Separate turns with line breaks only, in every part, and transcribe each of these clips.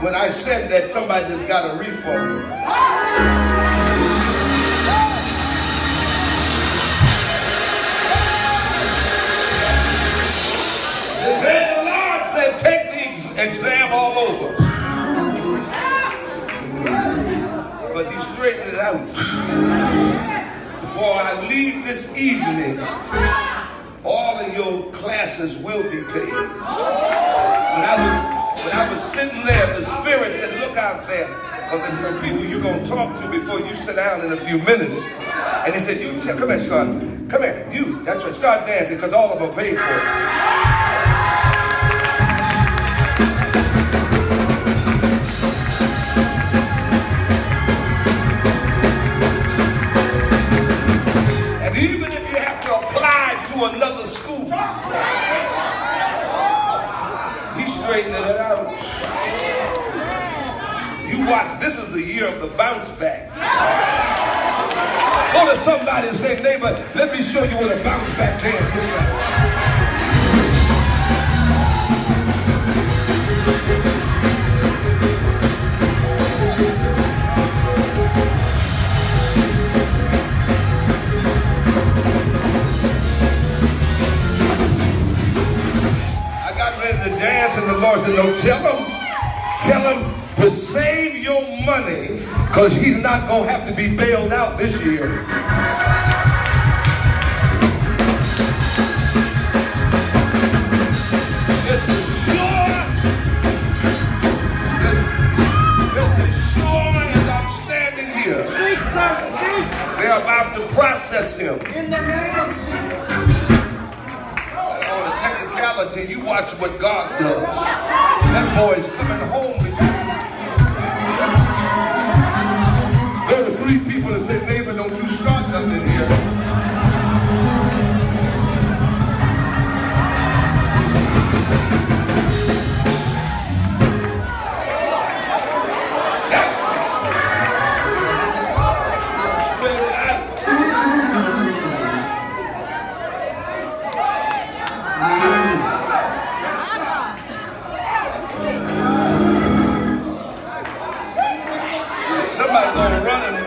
when I said that somebody just got a refund. The Lord said, take the exam all over. But he straightened it out. Before I leave this evening, all of your classes will be paid. When I was sitting there, the Spirit said, look out there, because there's some people you're going to talk to before you sit down in a few minutes. And he said, come here, son. Come here. That's right. Start dancing, because all of them paid for it. And even if you have to apply to another school, he's straightening it out. You watch, this is the year of the bounce back. Go to somebody and say, neighbor, let me show you what a bounce back dance looks like. I got ready to dance and the Lord said, no, tell him to save your money, because he's not going to have to be bailed out this year. This is sure as I'm standing here. They're about to process him. In the name of Jesus. On a technicality, you watch what God does. That boy's coming home. Go to 3 people and say, neighbor, don't you start nothing here. Somebody gonna run and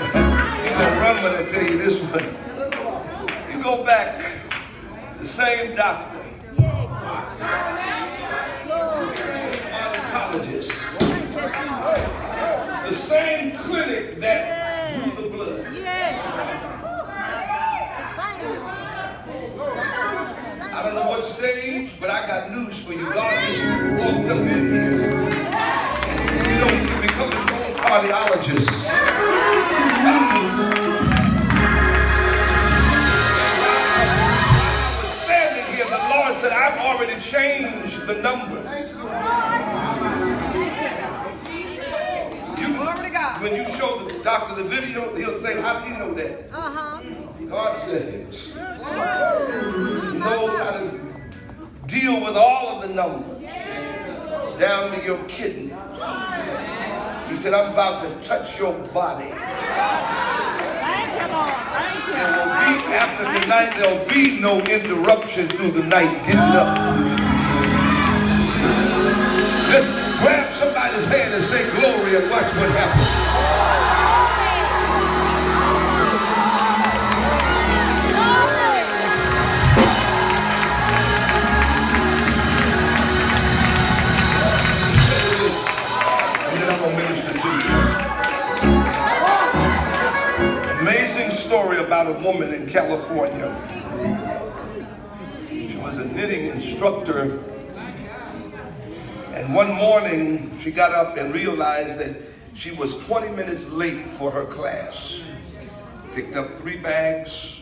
he gonna run when I tell you this one. You go back to the same doctor, oncologist, the same clinic that drew the blood. I don't know what stage, but I got news for you. God just walked up in here. You know, he can become his own cardiologist. I was standing here, the Lord said, I've already changed the numbers. When you show the doctor the video, he'll say, how do you know that? God said, he knows how to deal with all of the numbers, down to your kidneys. He said, I'm about to touch your body. There will be, after tonight, there'll be no interruption through the night getting up. Just grab somebody's hand and say glory and watch what happens. Amazing story about a woman in California. She was a knitting instructor, and one morning she got up and realized that she was 20 minutes late for her class. Picked up 3 bags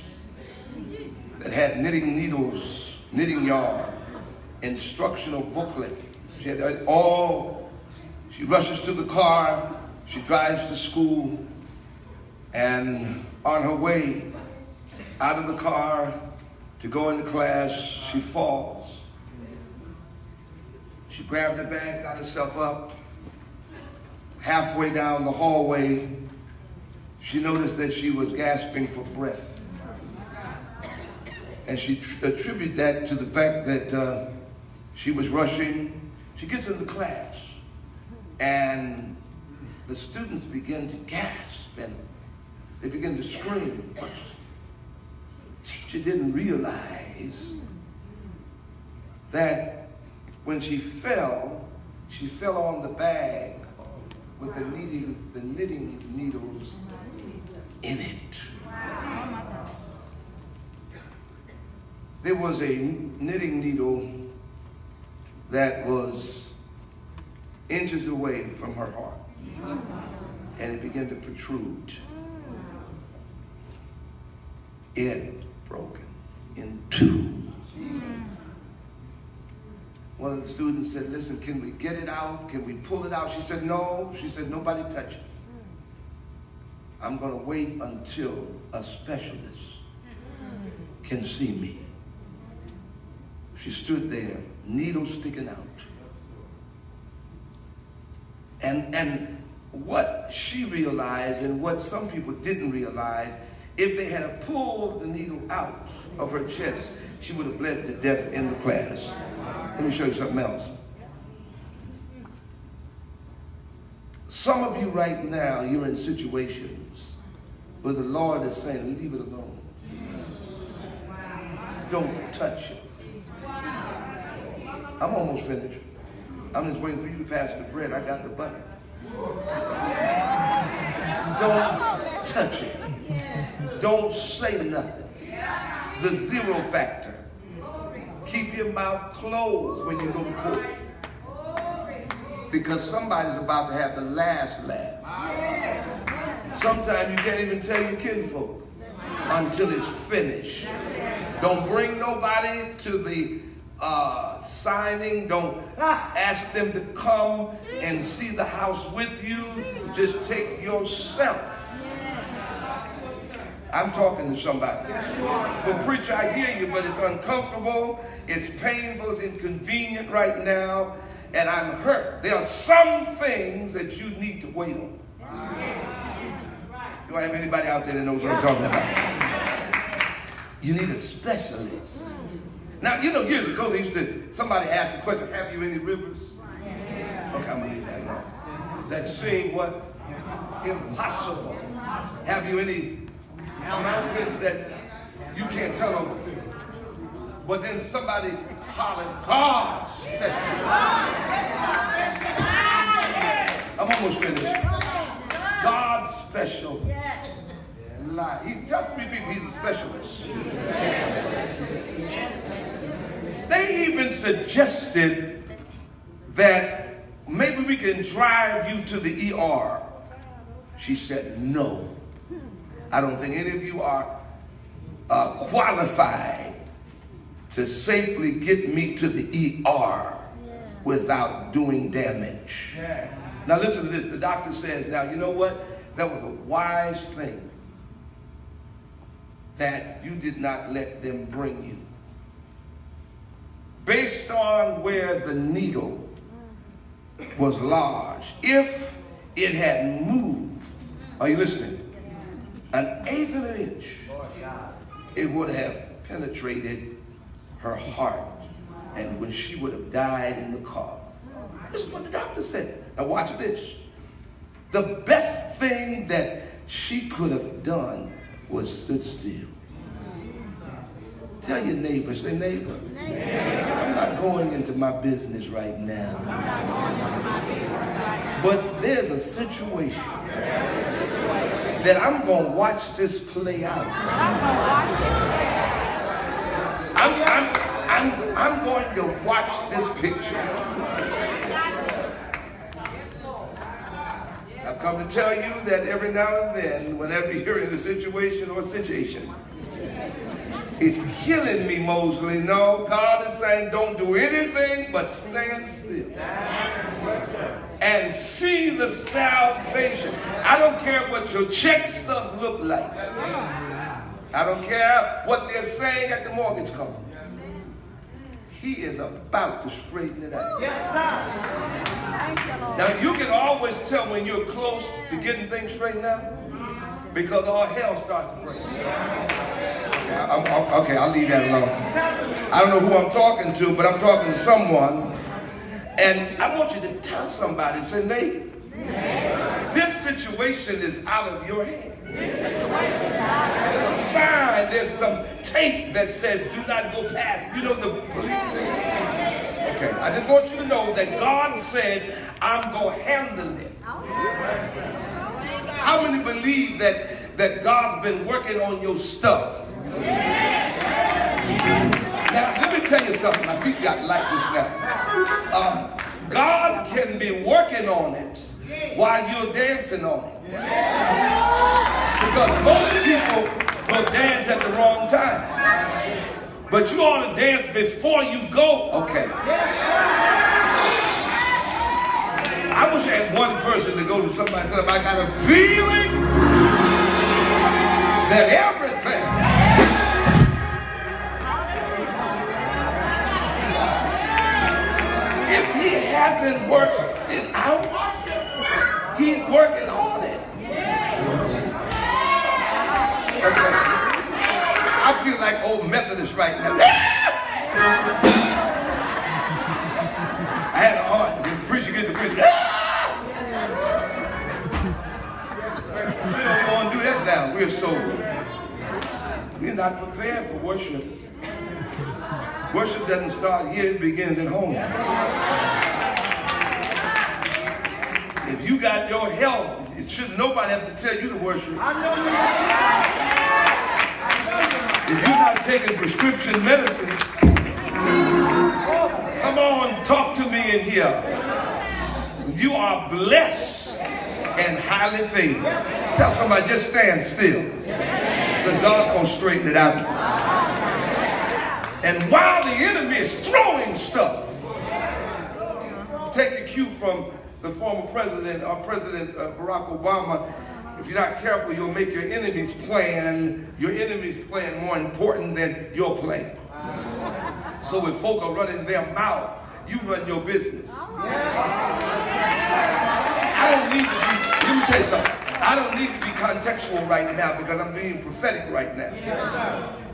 that had knitting needles, knitting yarn, instructional booklet. She had it all. She rushes to the car, she drives to school, and on her way out of the car to go into class, she falls. She grabbed the bag, got herself up. Halfway down the hallway, she noticed that she was gasping for breath. And she attributed that to the fact that she was rushing. She gets into class. And the students began to gasp and they began to scream. But the teacher didn't realize that when she fell on the bag with the knitting needles in it. There was a knitting needle that was inches away from her heart, and it began to protrude. It broken in two. One of the students said, listen, can we get it out? Can we pull it out? She said, no. She said, nobody touch it. I'm going to wait until a specialist can see me. She stood there, needle sticking out. And what she realized and what some people didn't realize, if they had pulled the needle out of her chest, she would have bled to death in the class. Let me show you something else. Some of you right now, you're in situations where the Lord is saying, leave it alone. Don't touch it. I'm almost finished. I'm just waiting for you to pass the bread. I got the butter. Don't touch it. Don't say nothing. The zero factor. Keep your mouth closed when you go to court. Because somebody's about to have the last laugh. Sometimes you can't even tell your kinfolk until it's finished. Don't bring nobody to the signing. Don't ask them to come and see the house with you. Just take yourself. I'm talking to somebody. Well, preacher, I hear you, but it's uncomfortable, it's painful, it's inconvenient right now, and I'm hurt. There are some things that you need to wait on. Do I have anybody out there that knows what I'm talking about? You need a specialist. Now, you know, years ago, somebody asked the question, have you any rivers? Okay, I'm going to leave that alone. That seem what? Impossible. Have you any mountains that you can't tell them? But then somebody hollered, God special. I'm almost finished. God special. He's just three people, he's a specialist. They even suggested that maybe we can drive you to the ER. She said, no. I don't think any of you are qualified to safely get me to the ER without doing damage. Now listen to this. The doctor says, now you know what? That was a wise thing that you did not let them bring you. Based on where the needle was lodged, if it had moved, are you listening? An eighth of an inch, it would have penetrated her heart, and when she would have died in the car. This is what the doctor said. Now watch this. The best thing that she could have done was stood still. Tell your neighbor, say, neighbor, I'm not going into my business right now. But there's a situation that I'm going to watch this play out. I'm going to watch this picture. I've come to tell you that every now and then, whenever you're in a situation, it's killing me, Mosley. No, God is saying don't do anything but stand still and see the salvation. I don't care what your check stubs look like. I don't care what they're saying at the mortgage company. He is about to straighten it out. Now, you can always tell when you're close to getting things straightened out because all hell starts to break. Okay, I'll leave that alone. I don't know who I'm talking to, but I'm talking to someone And I want you to tell somebody, say, neighbor, this situation is out of your hand. There's a sign, there's some tape that says, do not go past. You know the police thing? Okay, I just want you to know that God said, I'm going to handle it. How many believe that God's been working on your stuff? Now, let me tell you something. My feet got light just now. God can be working on it while you're dancing on it. Because most people will dance at the wrong time. But you ought to dance before you go. Okay. I wish I had one person to go to somebody and tell them I got a feeling that everything he hasn't worked it out, he's working on it. Okay. I feel like old Methodist right now. I had a heart. The preacher get the preacher. We don't want to do that now. We're not prepared for worship. Worship doesn't start here, it begins at home. If you got your health, it shouldn't nobody have to tell you to worship. If you're not taking prescription medicine, come on, talk to me in here. You are blessed and highly favored. Tell somebody, just stand still. Because God's going to straighten it out. And while the enemy is throwing stuff, take the cue from the former president, our President Barack Obama. If you're not careful, you'll make your enemy's plan more important than your plan. So if folk are running their mouth, you run your business. I don't need to be, let me tell you something. I don't need to be contextual right now because I'm being prophetic right now.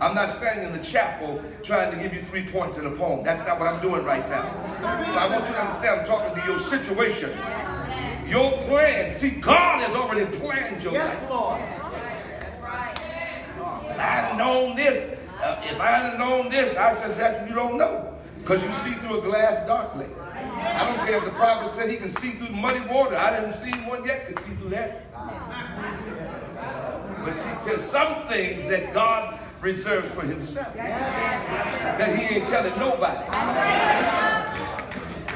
I'm not standing in the chapel trying to give you 3 points in a poem. That's not what I'm doing right now. So I want you to understand I'm talking to your situation. Your plan. See, God has already planned your life. If I had known this, I said, that's what you don't know. Because you see through a glass darkly. I don't care if the prophet said he can see through the muddy water. I haven't seen one yet could see through that. But see, there's some things that God reserves for himself that he ain't telling nobody.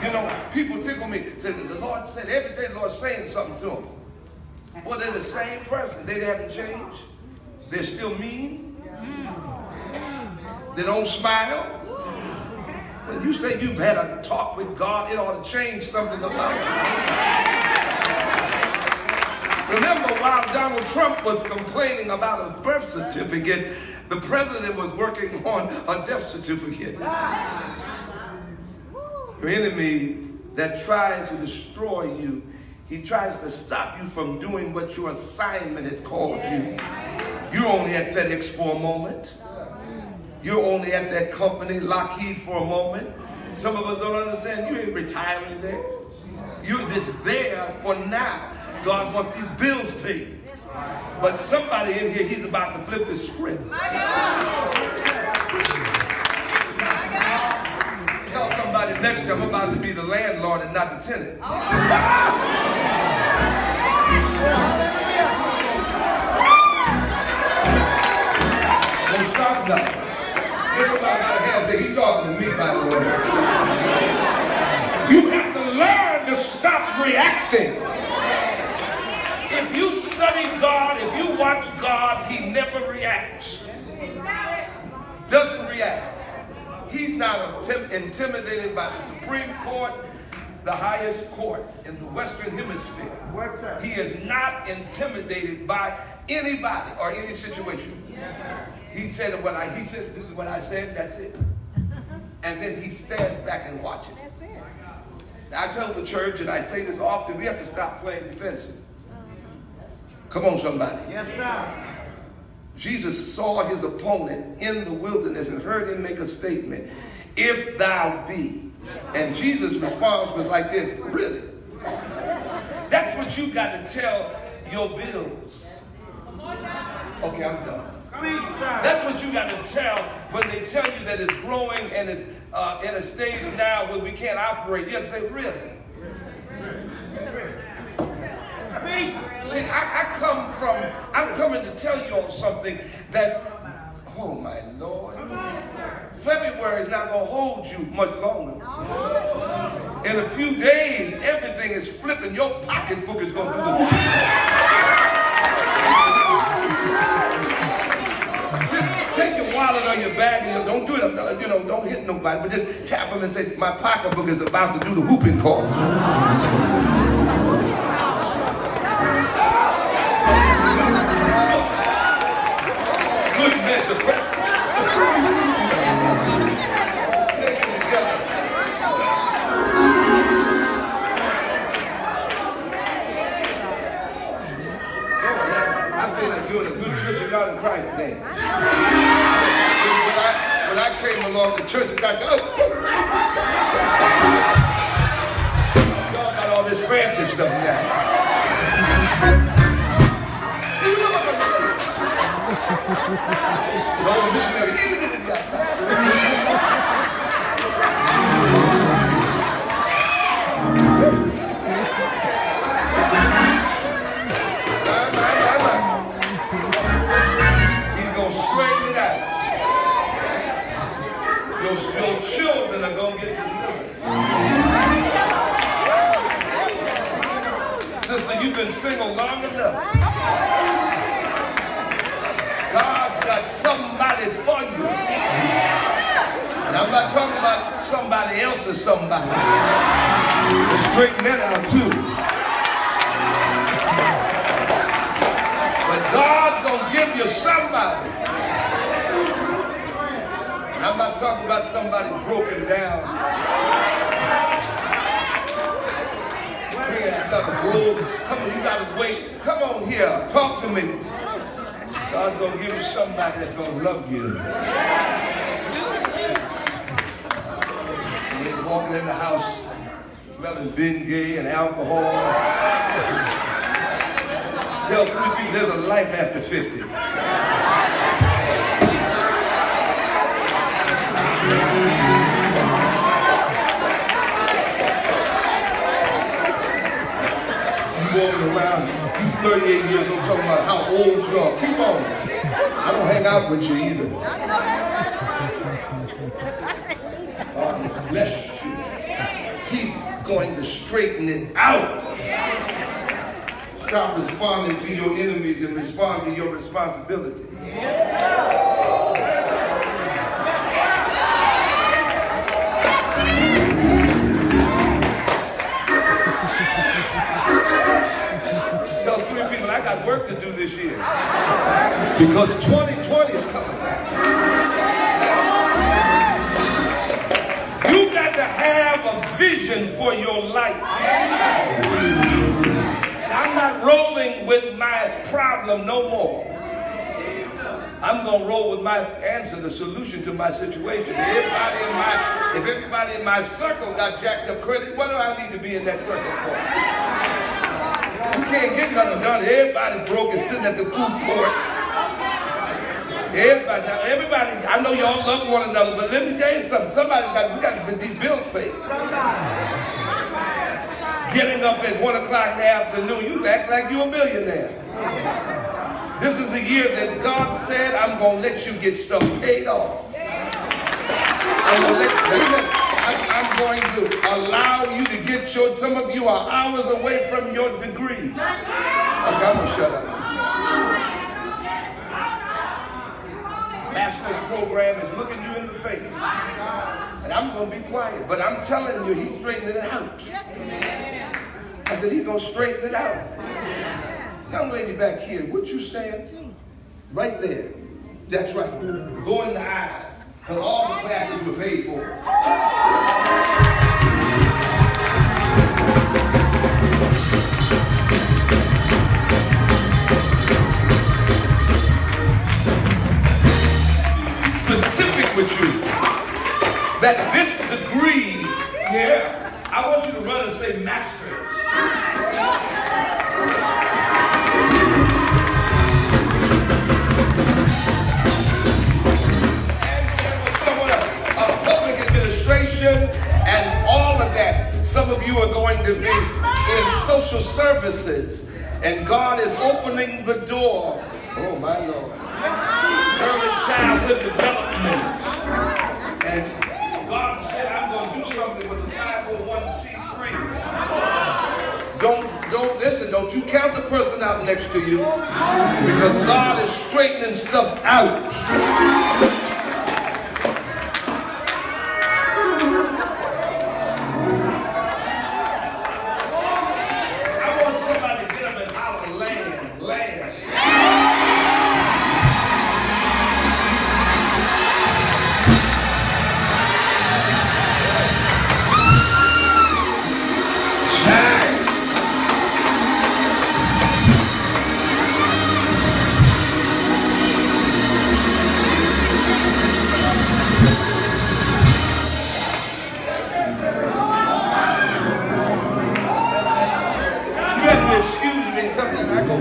You know, people tickle me. Say, the Lord said, every day the Lord's saying something to them. Well, they're the same person. They haven't changed. They're still mean. They don't smile. When you say you've had a talk with God, it ought to change something about you. Remember, while Donald Trump was complaining about a birth certificate, the president was working on a death certificate. Your enemy that tries to destroy you, he tries to stop you from doing what your assignment has called you. You're only at FedEx for a moment. You're only at that company, Lockheed, for a moment. Some of us don't understand. You ain't retiring there. You're just there for now. God wants these bills paid. But somebody in here, he's about to flip the script. Tell somebody next to you, I'm about to be the landlord and not the tenant. Don't stop now. This is about how to have he's talking to me, by the way. You have to learn to stop reacting. If you study God, if you watch God, he never reacts. Doesn't react. He's not intimidated by the Supreme Court, the highest court in the Western Hemisphere. He is not intimidated by anybody or any situation. He said, this is what I said, that's it. And then he stands back and watches. I tell the church, and I say this often, we have to stop playing defensive. Come on, somebody. Yes, sir. Jesus saw his opponent in the wilderness and heard him make a statement. If thou be. And Jesus' response was like this, really? That's what you got to tell your bills. Okay, I'm done. That's what you got to tell when they tell you that it's growing and it's in a stage now where we can't operate. You have to say, really? See, I'm coming to tell you all something that, oh my Lord, February is not going to hold you much longer. In a few days, everything is flipping. Your pocketbook is going to do the whooping. Take your wallet or your bag and don't do it, don't hit nobody, but just tap them and say, my pocketbook is about to do the whooping call. Good measure. I feel like doing a good Church of God in Christ dance. When I came along, the Church of God, y'all got all this fancy stuff now. No missionary. He's going to straighten it out. Your children are going to get delivered. Sister, you've been single long enough. God's got somebody for you. And I'm not talking about somebody else's somebody. To straighten that out too. But God's going to give you somebody. And I'm not talking about somebody broken down. Man, you got to grow. Come on, you got to wait. Come on here. Talk to me. God's going to give you somebody that's going to love you. You ain't walking in the house smelling Bengay and alcohol. Tell 3 people there's a life after 50. You walking around, you 38 years old talking about how old you are. Keep on. I don't hang out with you either. God has blessed you. He's going to straighten it out. Stop responding to your enemies and respond to your responsibility. Tell 3 people I got work to do this year. Because 2020 is coming. You got to have a vision for your life. And I'm not rolling with my problem no more. I'm going to roll with my answer, the solution to my situation. If everybody in my circle got jacked up credit, what do I need to be in that circle for? You can't get nothing done. Everybody broke and sitting at the food court. Everybody, I know y'all love one another, but let me tell you something. We got to get these bills paid. Getting up at 1 o'clock in the afternoon, you act like you're a millionaire. This is a year that God said, I'm going to let you get stuff paid off. I'm going to allow you to get some of you are hours away from your degree. Okay, I'm going to shut up. Master's program is looking you in the face. And I'm going to be quiet. But I'm telling you, he's straightening it out. I said, he's going to straighten it out. Young lady back here, would you stand? Right there. That's right. Go in the aisle. Because all the classes were paid for. Specific with you. That this degree Yeah. I want you to run and say, masters. Public administration and all of that. Some of you are going to be in social services, and God is opening the door. Oh my Lord. Early childhood development. And God said, I'm going to do something with the 501c3. Don't you count the person out next to you, because God is straightening stuff out.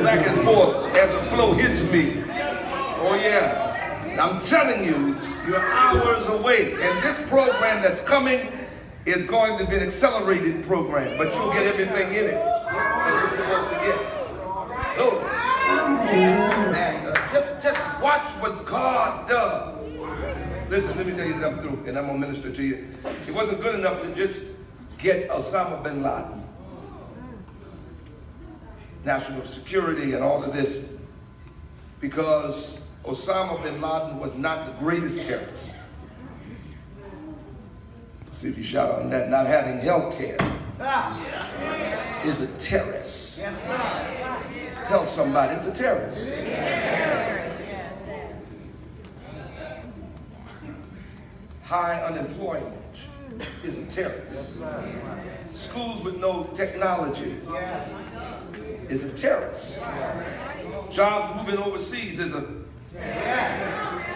Back and forth as the flow hits me. Oh yeah. I'm telling you, you're hours away. And this program that's coming is going to be an accelerated program, but you'll get everything in it that you're supposed to get. Oh. And just watch what God does. Listen, let me tell you that I'm through, and I'm going to minister to you. It wasn't good enough to just get Osama bin Laden, national security and all of this, because Osama bin Laden was not the greatest terrorist. See if you shout on that. Not having health care is a terrorist. Tell somebody it's a terrorist. High unemployment is a terrorist. Schools with no technology is a terrorist. Jobs moving overseas is a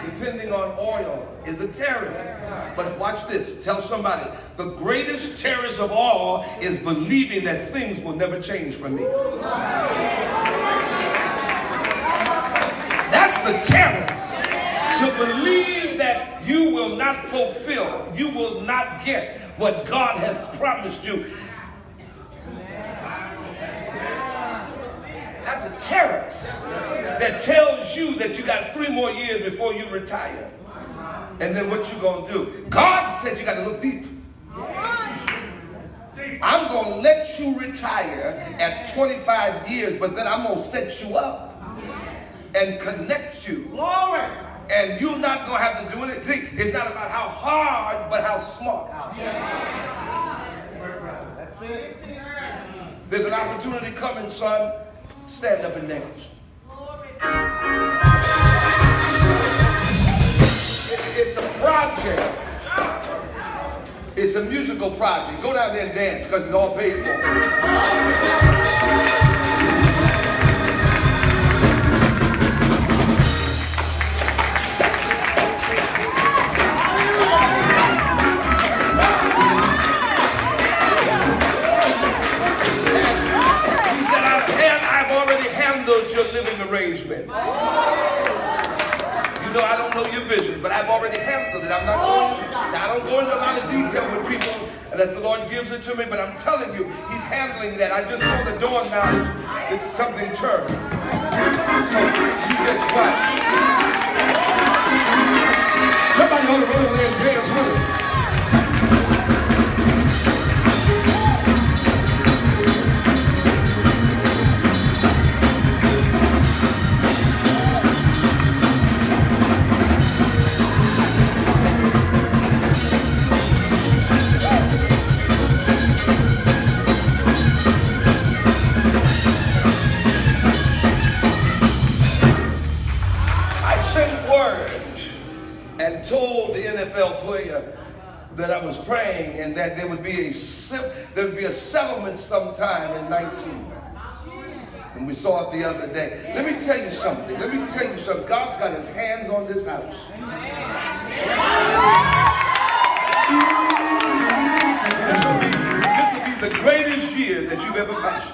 depending on oil is a terrorist. But watch this. Tell somebody, the greatest terrorist of all is believing that things will never change for me. That's the terrorist. To believe that you will not fulfill, you will not get what God has promised you. That's a terrorist that tells you that you got 3 more years before you retire. And then what you gonna do? God said you gotta look deep. I'm gonna let you retire at 25 years, but then I'm gonna set you up and connect you. Glory. And you're not gonna have to do anything. It's not about how hard, but how smart. That's it. There's an opportunity coming, son. Stand up and dance. It's a project. It's a musical project. Go down there and dance, because it's all paid for. Your living arrangement. You know, I don't know your vision, but I've already handled it. I don't go into a lot of detail with people unless the Lord gives it to me, but I'm telling you, He's handling that. I just saw the door knobs that something turned. So you just watch. Somebody ought to run over there and dance with it. And told the NFL player that I was praying and that there would be a settlement sometime in 19. And we saw it the other day. Let me tell you something. God's got His hands on this house. Listen, the greatest year that you've ever pastored.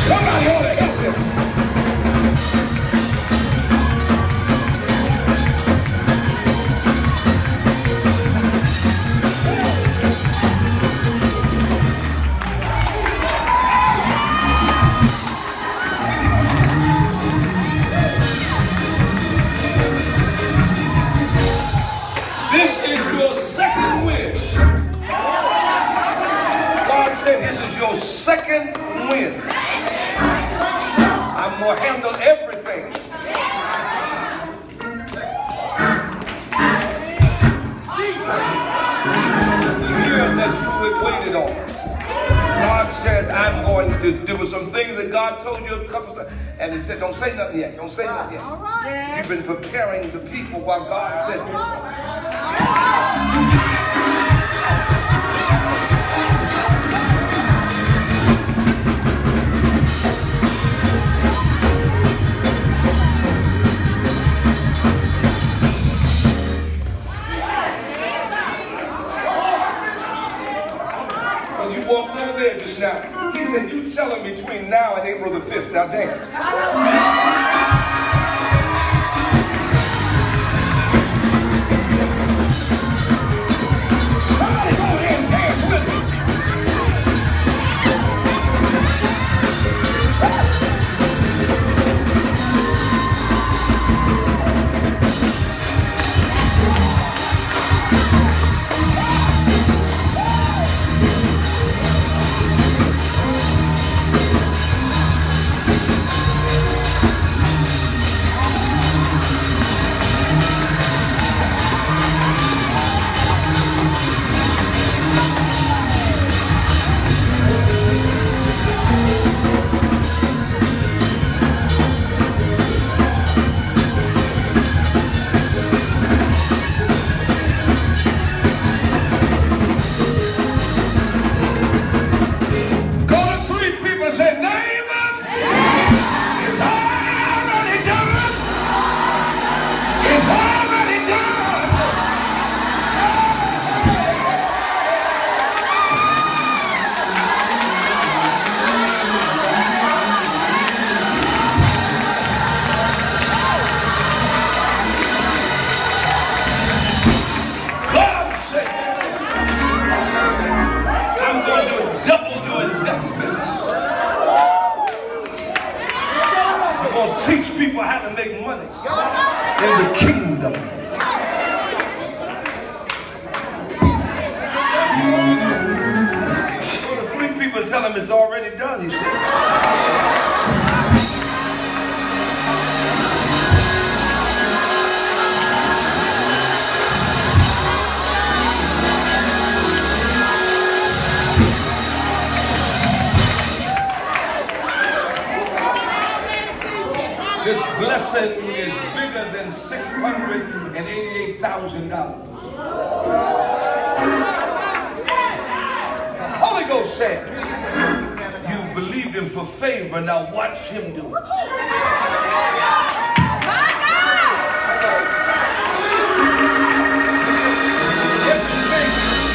Somebody ought to help him. This is your second win. God said this is your second win. I'm going to handle everything. This is the year that you had waited on. God says, I'm going to do some things that God told you a couple of times. And he said, don't say nothing yet. Don't say nothing yet. You've been preparing the people while God said, walked over there just now. He said, you tell him between now and April the 5th. Now dance. Somebody go ahead and dance with me. Teach people how to make money in the kingdom. Go to 3 people and tell them it's already done, he said. This blessing is bigger than $688,000. The Holy Ghost said, you believed him for favor, now watch him do it.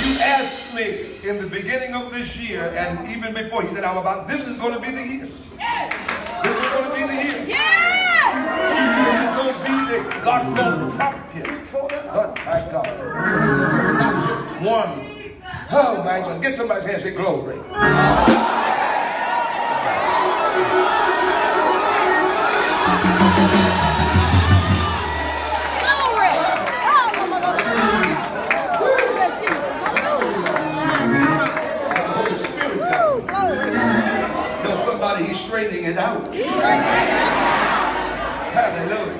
You asked me in the beginning of this year, and even before, he said, this is going to be the year. This is going to be the year. This is going to be God's going to top you. But my God, not just one. Oh my God, get somebody's hand and say glory. Holy Spirit. Tell somebody he's straightening it out. Hallelujah.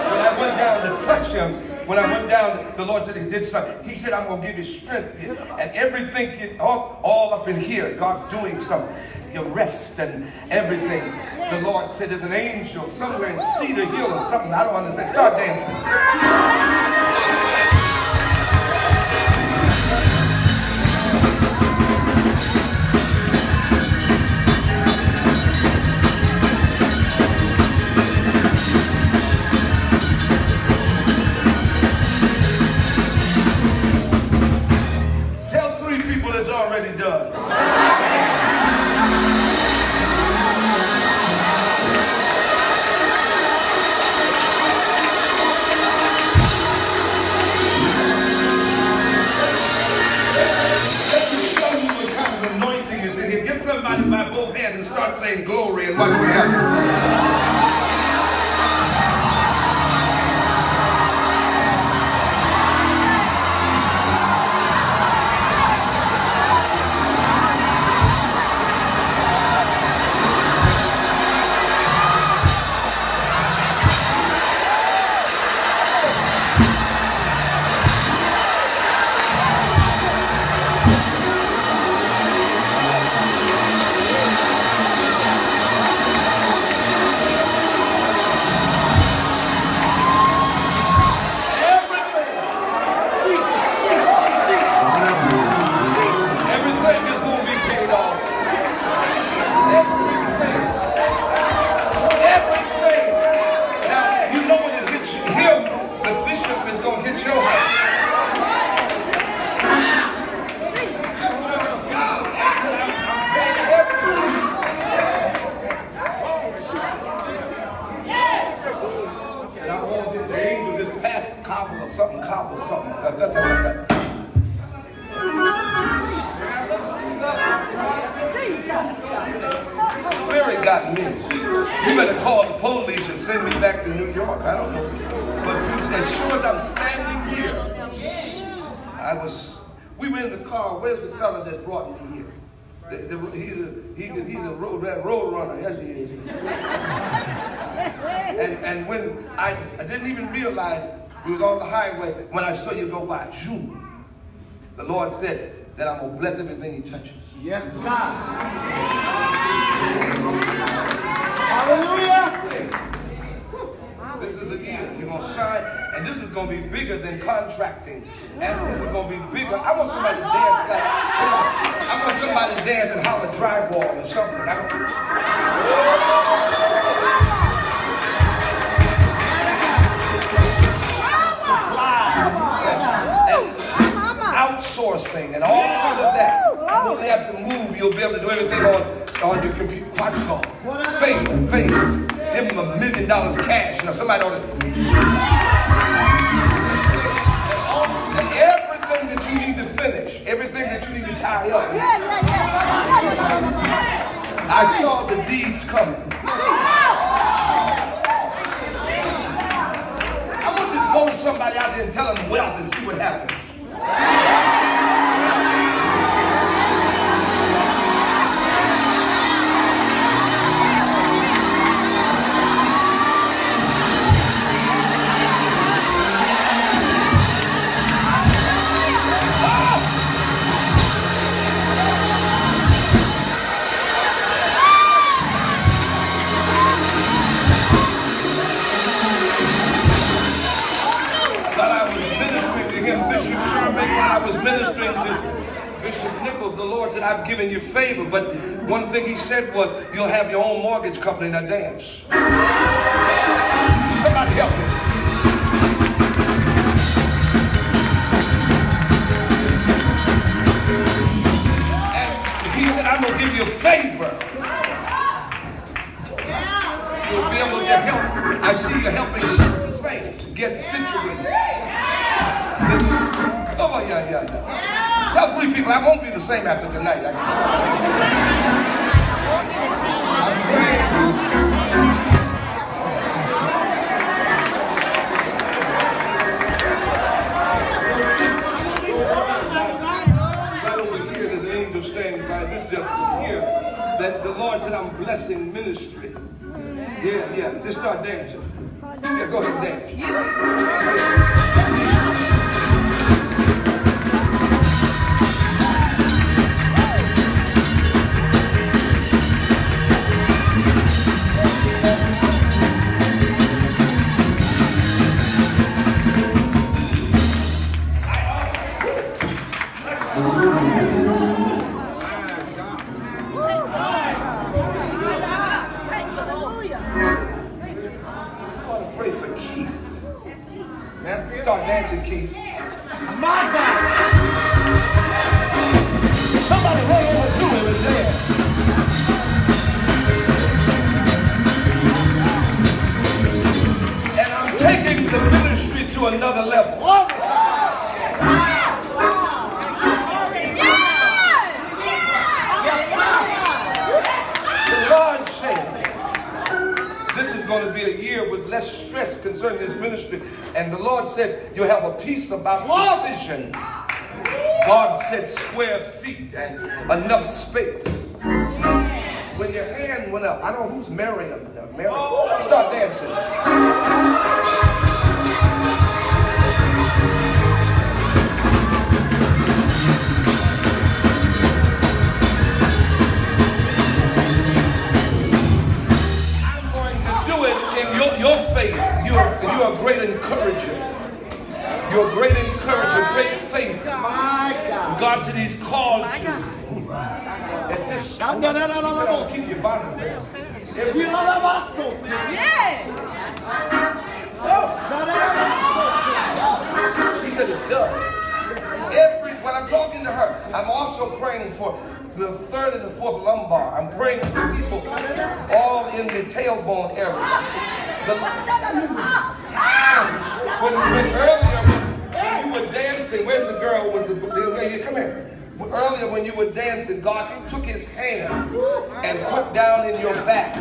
When I went down to touch him, when I went down, the Lord said he did something. He said, I'm going to give you strength. And everything, all up in here, God's doing something. Your rest and everything. The Lord said there's an angel somewhere in Cedar Hill or something. I don't understand. Start dancing. glory and watch what happens. Spirit got me. You better call the police and send me back to New York. I don't know. But as sure as I'm standing here, we were in the car. Where's the fella that brought me here? He's a road runner. Yes, he is. And when I didn't even realize we was on the highway when I saw you go by. Zoom. The Lord said that I'm going to bless everything he touches.
Yes, God. Hallelujah.
This is the year. You're going to shine. And this is going to be bigger than contracting. And this is going to be bigger. I want somebody to dance like, I want somebody to dance and holler drywall or something. Outsourcing and all of that. You only have to move. You'll be able to do everything on your computer. Watch God. Faith. Give him $1 million cash. Now somebody ought to. And everything that you need to finish, everything that you need to tie up. I saw the deeds coming. I want you to go to somebody out there and tell them wealth and see what happens. Ministering to Bishop Nichols, the Lord said, I've given you favor. But one thing he said was, you'll have your own mortgage company. Now dance. Somebody help me. And he said, I'm going to give you a favor. You'll be able to help. I see you helping the saints get situated. This is... Oh, yeah. Tell 3 people I won't be the same after tonight. I can I'm praying. Right over here, there's an angel standing by this gentleman here. That the Lord said, I'm blessing ministry. Yeah. Just start dancing. Yeah, go ahead and dance. Start dancing, Keith.
My God.
Somebody run over to him and dance. And I'm taking the ministry to another level. The Lord said, going to be a year with less stress concerning this ministry. And the Lord said, you'll have a peace about precision. God said square feet and enough space. When your hand went up, I don't know who's Miriam. Miriam. Start dancing. I'm going to do it in your faith. You're a great encourager. You're a great encourager, great faith. God said He's called you. At this, He said, I'll keep your body there. He said it's done. When I'm talking to her, I'm also praying for the third and the fourth lumbar. I'm praying for people all in the tailbone area. When earlier, when you were dancing, where's the girl with the, come here. Earlier when you were dancing, God took His hand and put down in your back.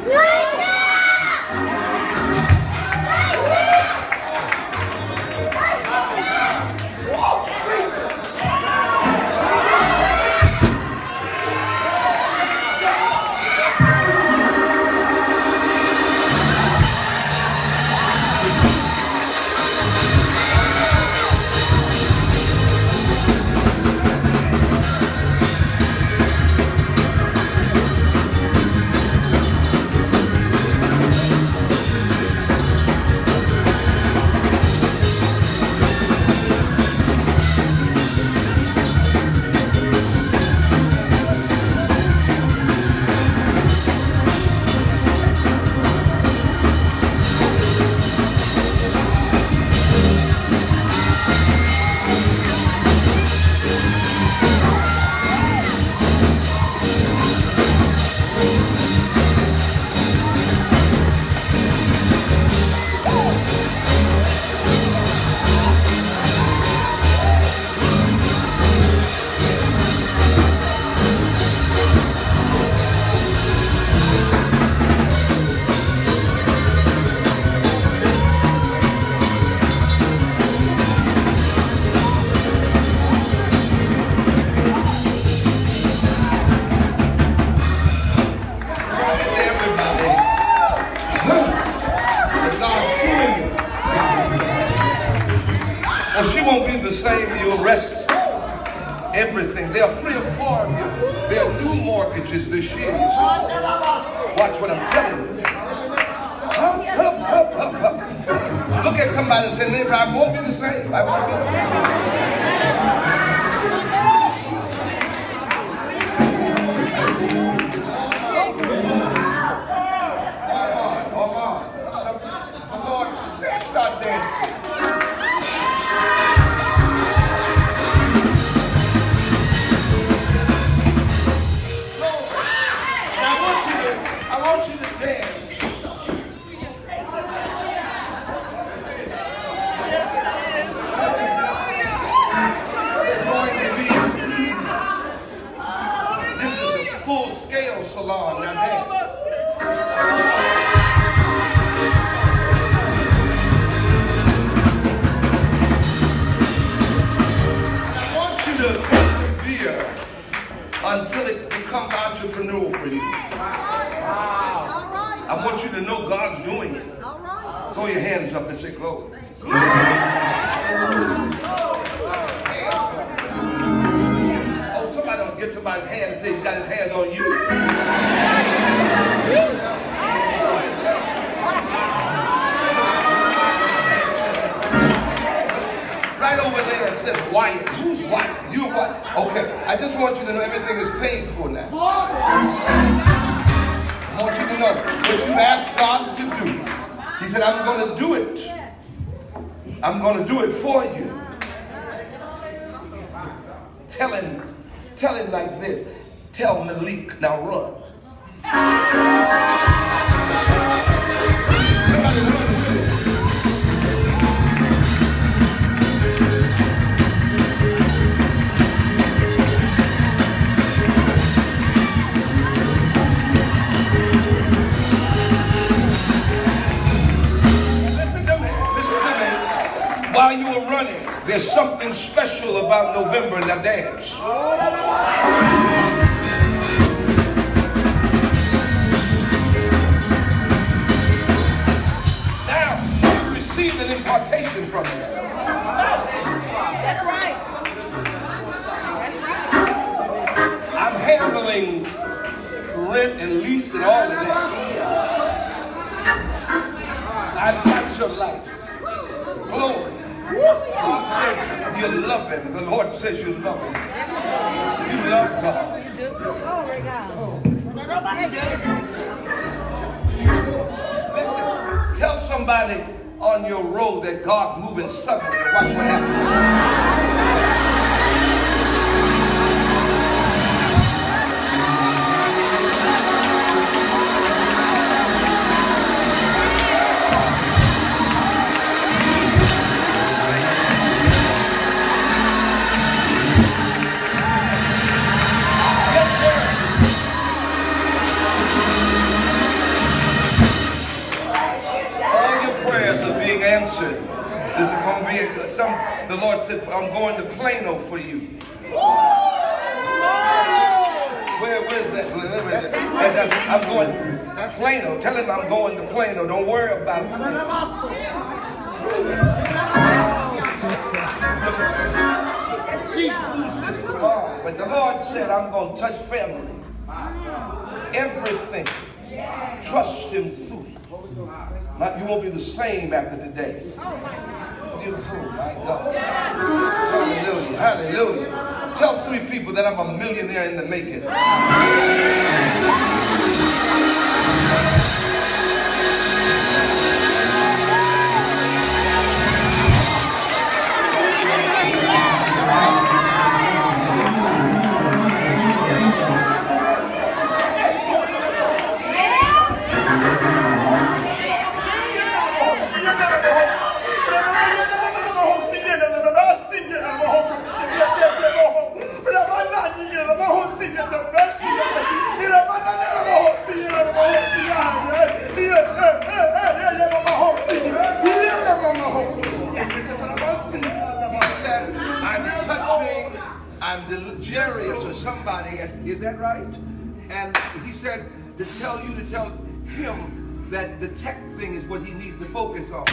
You'll rest everything. There are 3 or 4 of you. There are new mortgages this year. You see. Watch what I'm telling you. Look at somebody and say, neighbor, I won't be the same. I won't be the same. The Lord says, start dancing. I want you to dance. This is a full-scale salon. Now dance. And I want you to persevere until it becomes entrepreneurial for you. I want you to know God's doing it. Throw your hands up and say, glory. Oh, somebody don't get somebody's hand and say he's got his hands on you. Right over there it says Wyatt. Who's Wyatt? You're Wyatt. Okay, I just want you to know everything is paid for now. I want you to know what you asked God to do. He said, I'm going to do it. I'm going to do it for you. Tell him like this. Tell Malik, now run. Somebody run with it. honey, there's something special about November. Now dance. Now, you received an impartation from me.
That's right. That's right.
I'm handling rent and lease and all of that. I've got your life. Glory. God said you love him. The Lord says you love him. You love God.
You do. Glory God.
Listen, tell somebody on your road that God's moving suddenly and watch what happens. Answered. This is going to be the Lord said, I'm going to Plano for you. Where is that? I'm going to Plano. Tell him I'm going to Plano. Don't worry about it. But the Lord said, I'm going to touch family. Everything. Trust him through it. You won't be the same after today. Oh my God. Hallelujah. Hallelujah. Tell 3 people that I'm a millionaire in the making. Jarius or somebody, is that right? And he said to tell you to tell him that the tech thing is what he needs to focus on.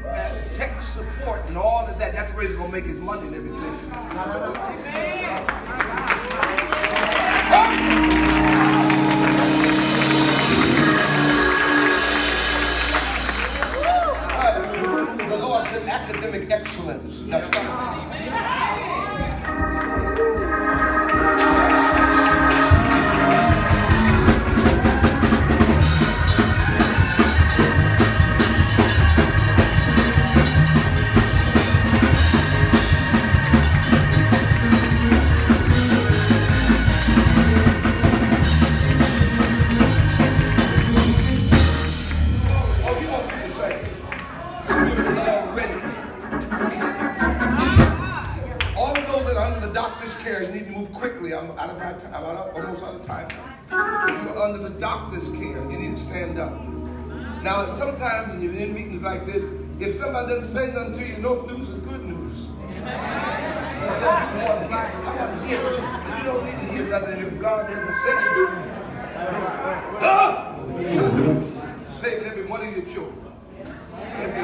And tech support and all of that, that's where he's going to make his money and everything. The Lord said academic excellence. Now, you need to move quickly. I'm out of my time. I'm almost out of time. If you're under the doctor's care, you need to stand up. Now, sometimes when you're in meetings like this, if somebody doesn't say nothing to you, no news is good news. Sometimes you want to hear. I want to hear. You don't need to hear nothing if God hasn't said it. Save every one of your children. Every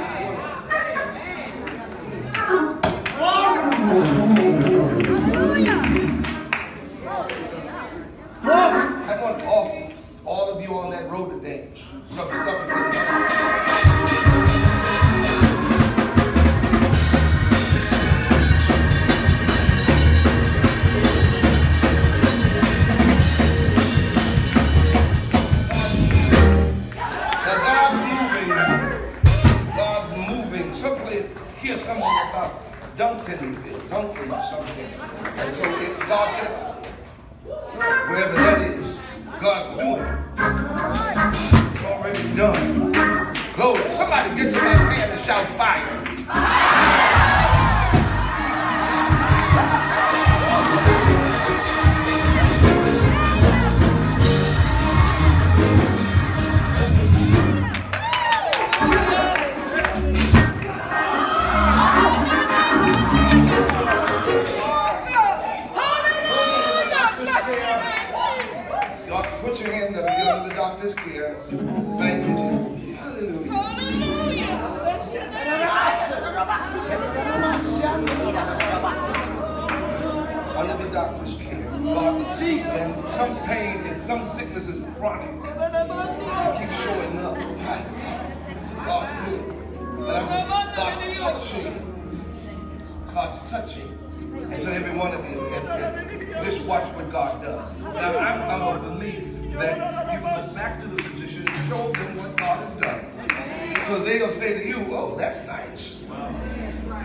I want all of you on that road to dance. Some stuff is getting Now God's moving. Simply hear something about dunking something. And so God said, wherever that is, God's doing it. It's already done. Glory. Somebody get to my hand and shout fire. sickness is chronic. It keeps showing up. God do it. But God's touching. God's touching. And so every one of you, and just watch what God does. Now, I'm of belief that you can go back to the physician and show them what God has done. So they'll say to you, oh, that's nice.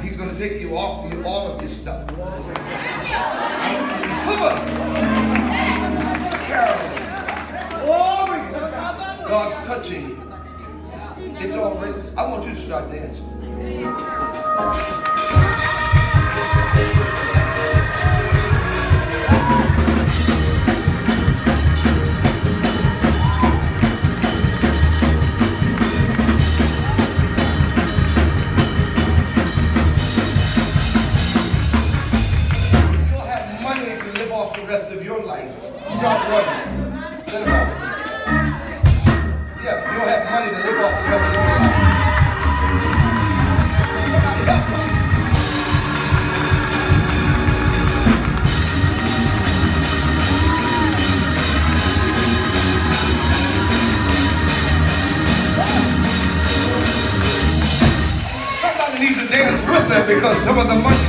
He's going to take you off you all of this stuff. God's touching. It's already. I want you to start dancing. The rest of your life. Start running. Let them out. Yeah, you don't have money to live off the rest of your life. Somebody help me. Somebody needs to dance with them because some of the money.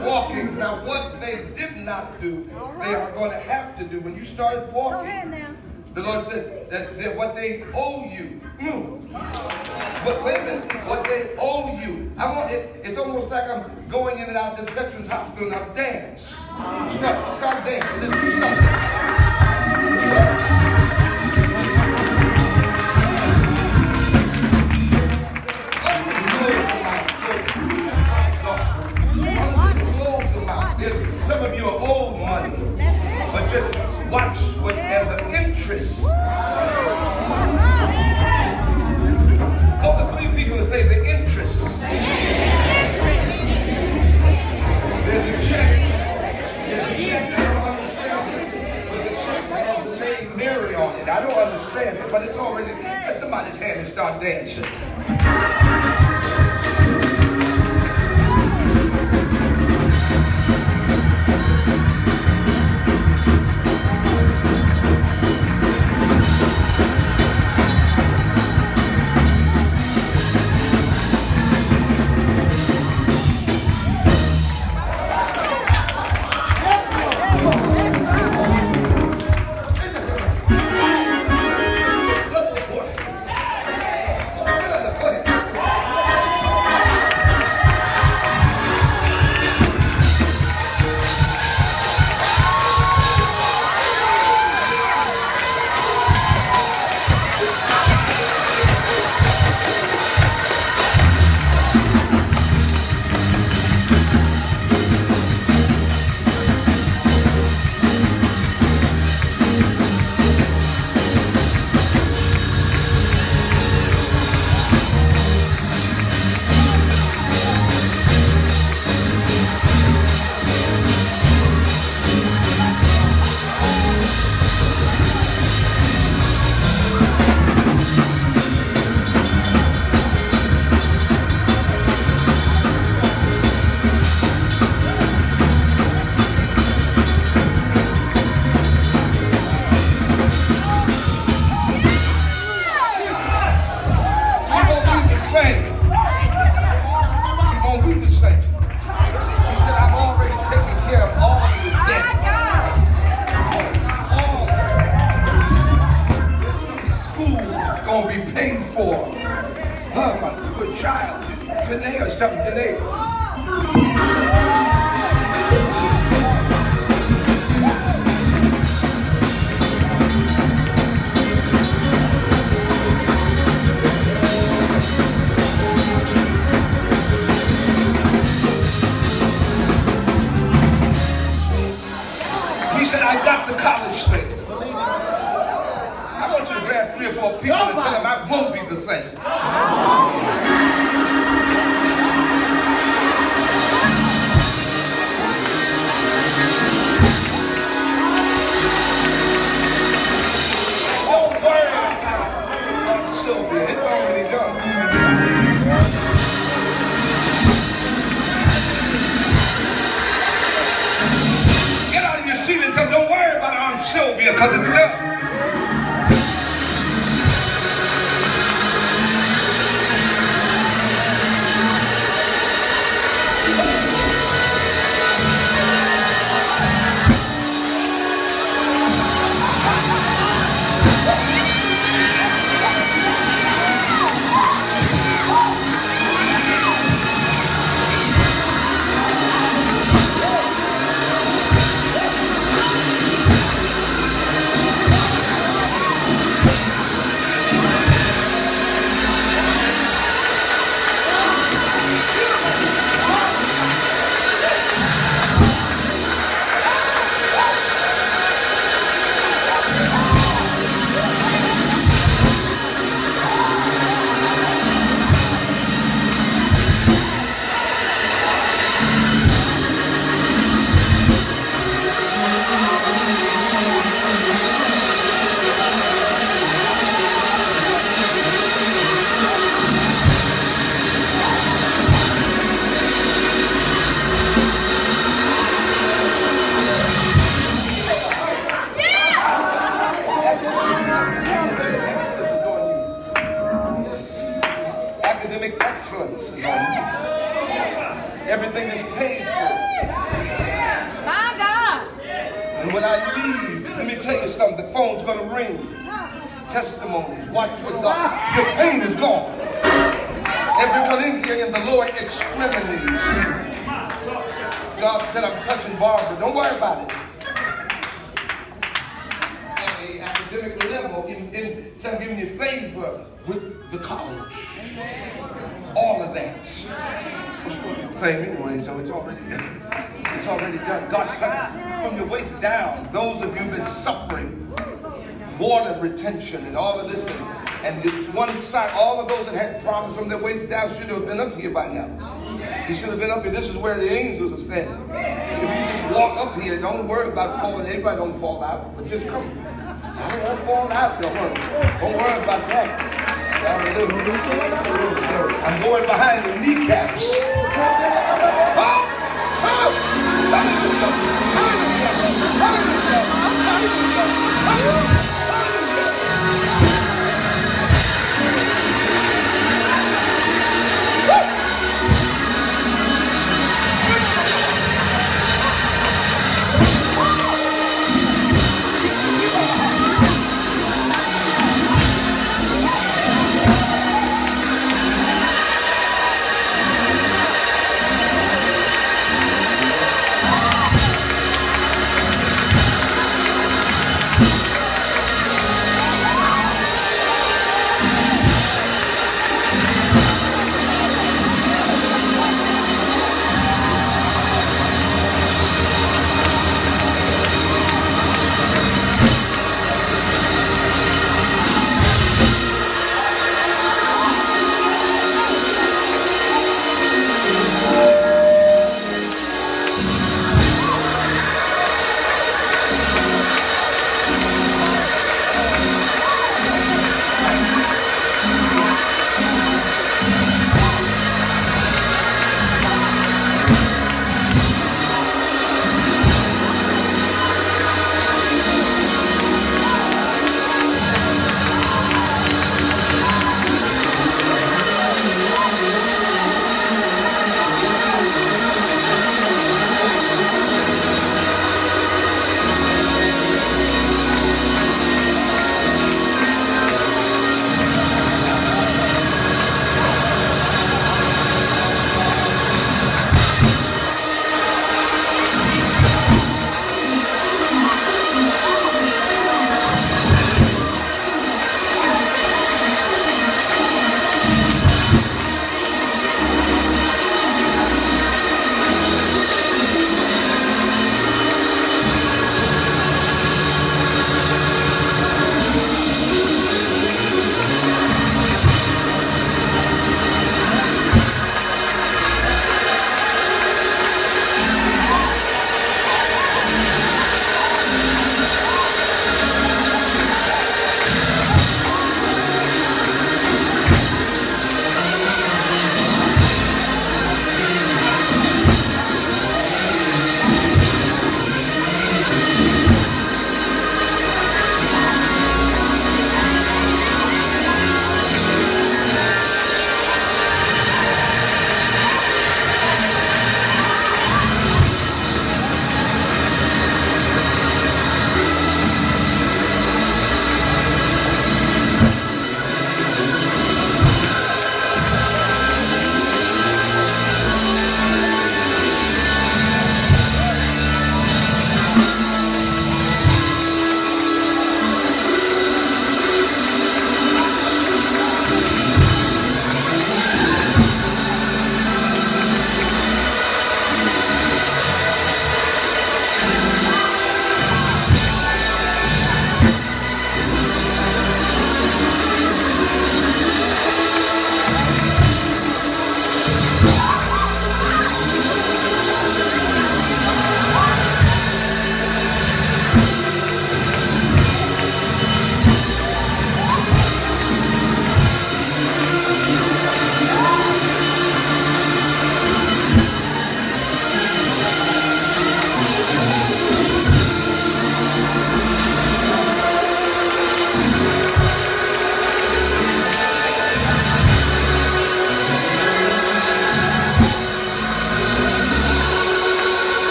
Walking. Now, what they did not do, they are going to have to do. When you started walking,
go ahead now.
The Lord said that what they owe you. But wait a minute, what they owe you. It's almost like I'm going in and out of this veterans hospital. Now dance. Start dancing. Let's do something. Some of you are old money, but just watch what and the interest. Call the three people and say the interest. There's a check. There's a check. I don't understand it, but the check has the name Mary on it. I don't understand it, but it's already. Let somebody's hand and start dancing. He said, I got the college thing. Somebody tell him I won't be the same. Don't worry about Sylvia. It's already done. Get out of your seat and tell them, don't worry about Aunt Sylvia, because it's done. Academic excellence is on you. Everything is paid for.
My God.
And when I leave, let me tell you something, the phone's going to ring. Testimonies, watch what God, your pain is gone. Everyone in here in the lower extremities. God said, I'm touching Barbara. Don't worry about it. At the academic level, instead of giving you favor with the college. All of that. It's going to be the same anyway, so it's already done. It's already done. God touched from your waist down. Those of you who've been suffering water retention and all of this, and this one side, all of those that had problems from their waist down should have been up here by now. You should have been up here. This is where the angels are standing. So if you just walk up here, don't worry about falling. Everybody don't fall out, but just come. I don't want to fall out. Don't worry about that. Hallelujah. I'm going behind the kneecaps.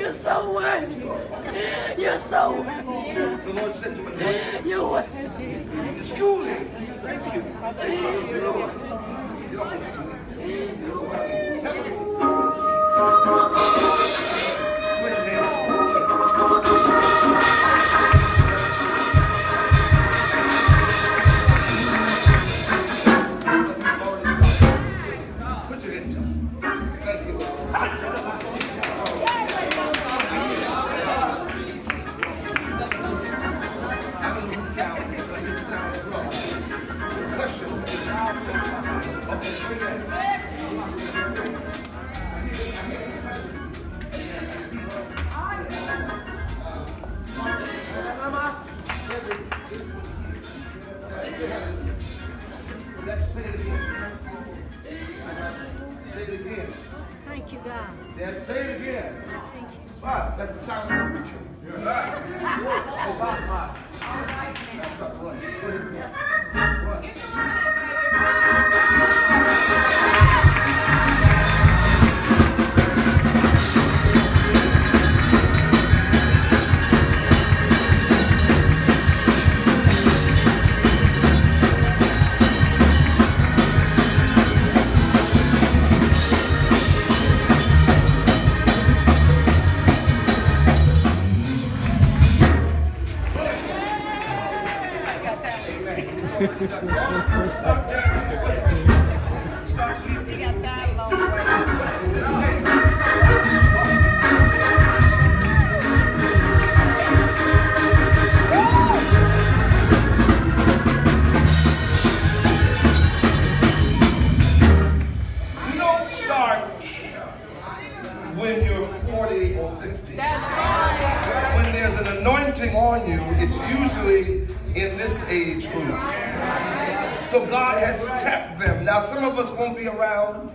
You're so worthy. You're so worthy.
The Lord said to anoint
You're worthy.
you. Schooling. Thank you. Put your hands up. Thank you. Question.
Thank you, God.
Dad, say it again.
Thank you.
Wow, that's the sound of the preacher.
You got time, Lord.
You don't start when you're 40 or 50.
That's right.
When there's an anointing on you, it's usually in this age group. So God has tapped them. Now some of us won't be around,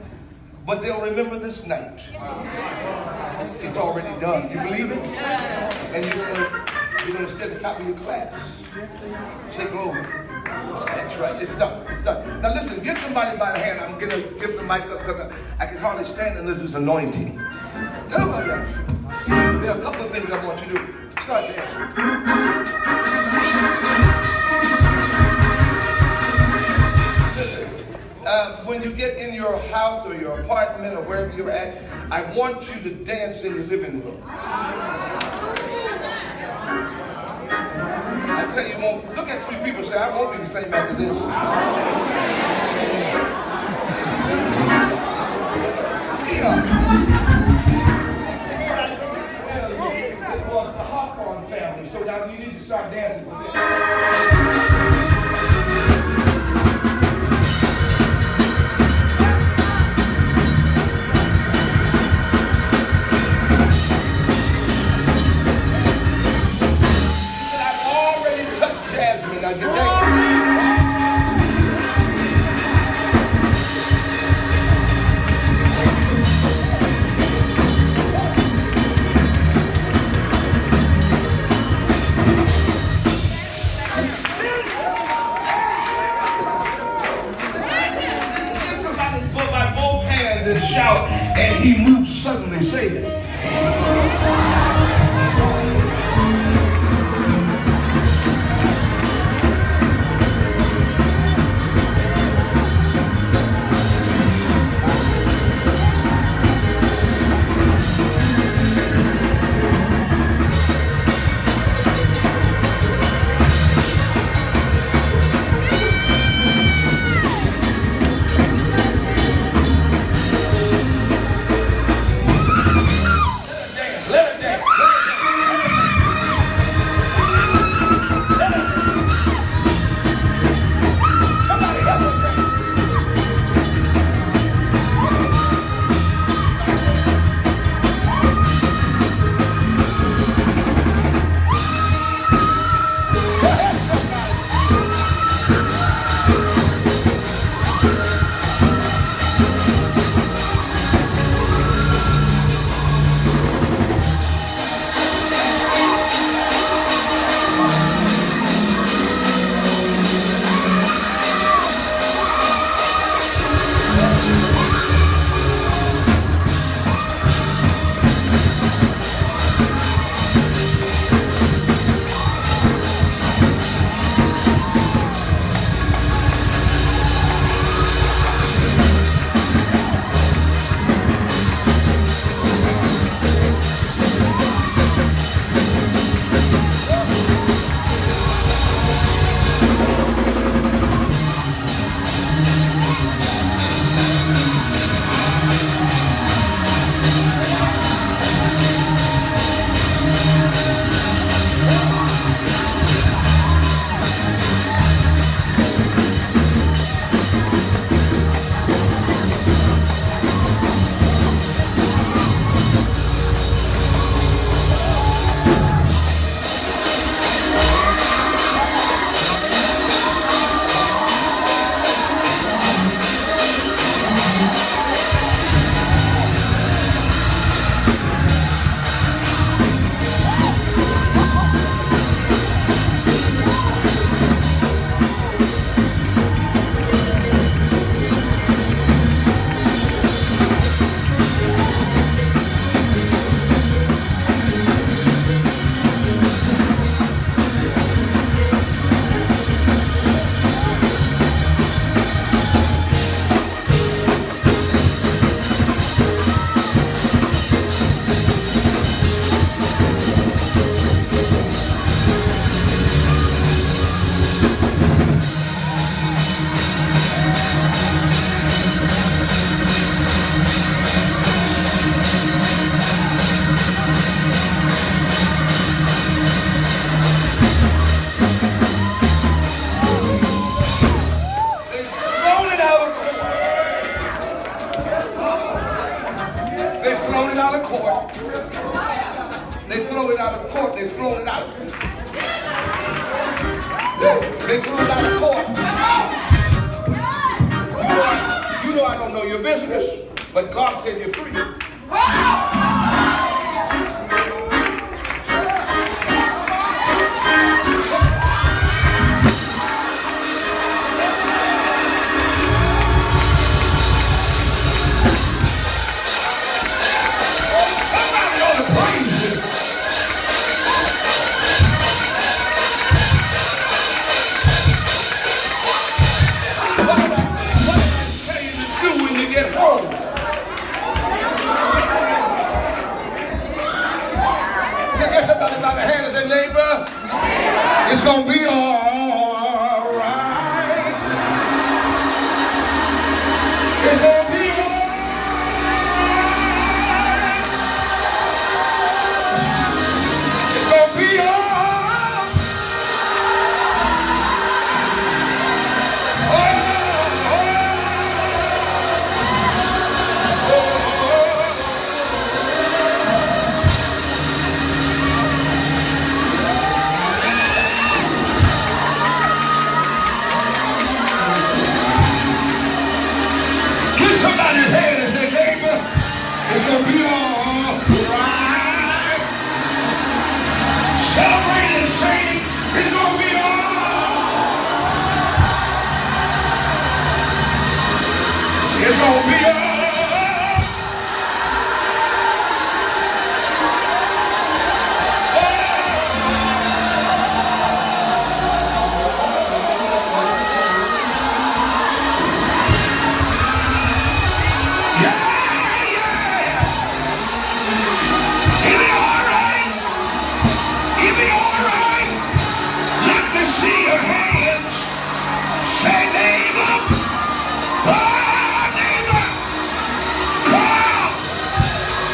but they'll remember this night. It's already done. You believe it? And you're gonna stay at the top of your class. Say glory. That's right. It's done. It's done. Now listen, get somebody by the hand. I'm gonna give the mic up because I can hardly stand unless there's anointing. There are a couple of things I want you to do. Start dancing. When you get in your house or your apartment or wherever you're at, I want you to dance in your living room. I tell you, won't look at three people and say, I won't be the same after this. It was the Hawthorne family, so now you need to start dancing for them. Now, by both hands and shout, and he moved suddenly. Say it. of court, they've thrown it out. They threw it out of court. You know I don't know your business, but God said you're free. Somebody by the hand and say, neighbor, it's gonna be all right. It's gonna be all right. It's gonna be all somebody's hand and say, neighbor, it's gonna be all right. Celebrate and sing, it's gonna be all right. It's gonna be all right.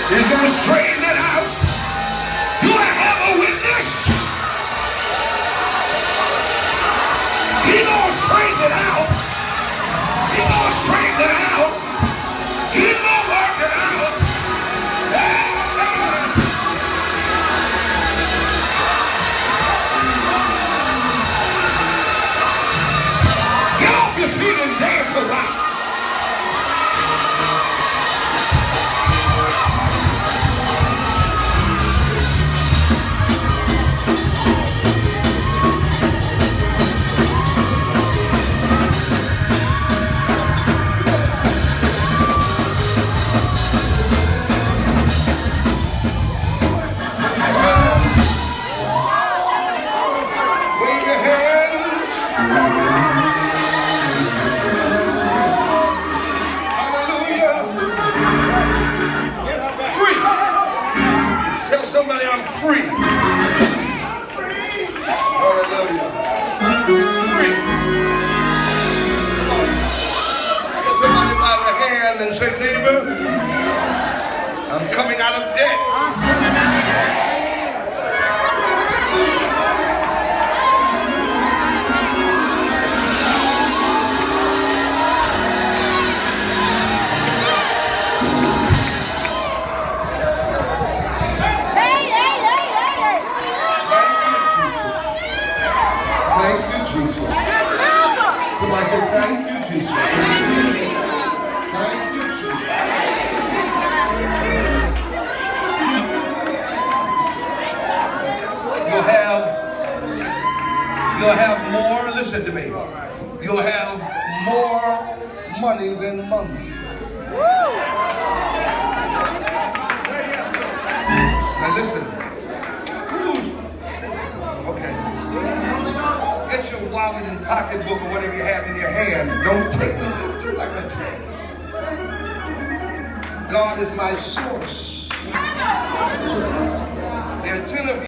He's going to straighten it out. Do I have a witness? He's going to straighten it out. He's going to straighten it out. He's going to work it out. Get off your feet and dance around. Somebody, I'm free. Hallelujah. Free. Get somebody by the hand and say, neighbor, I'm coming out of debt. Thank you, Jesus. Somebody say, thank you, Jesus. Thank you, Jesus. You'll have more, listen to me. You'll have more money than money. Now listen. Okay. Get your wallet and pocketbook or whatever you have in your hand. Don't take me. Just do like I tell you. God is my source. There are 10 of you.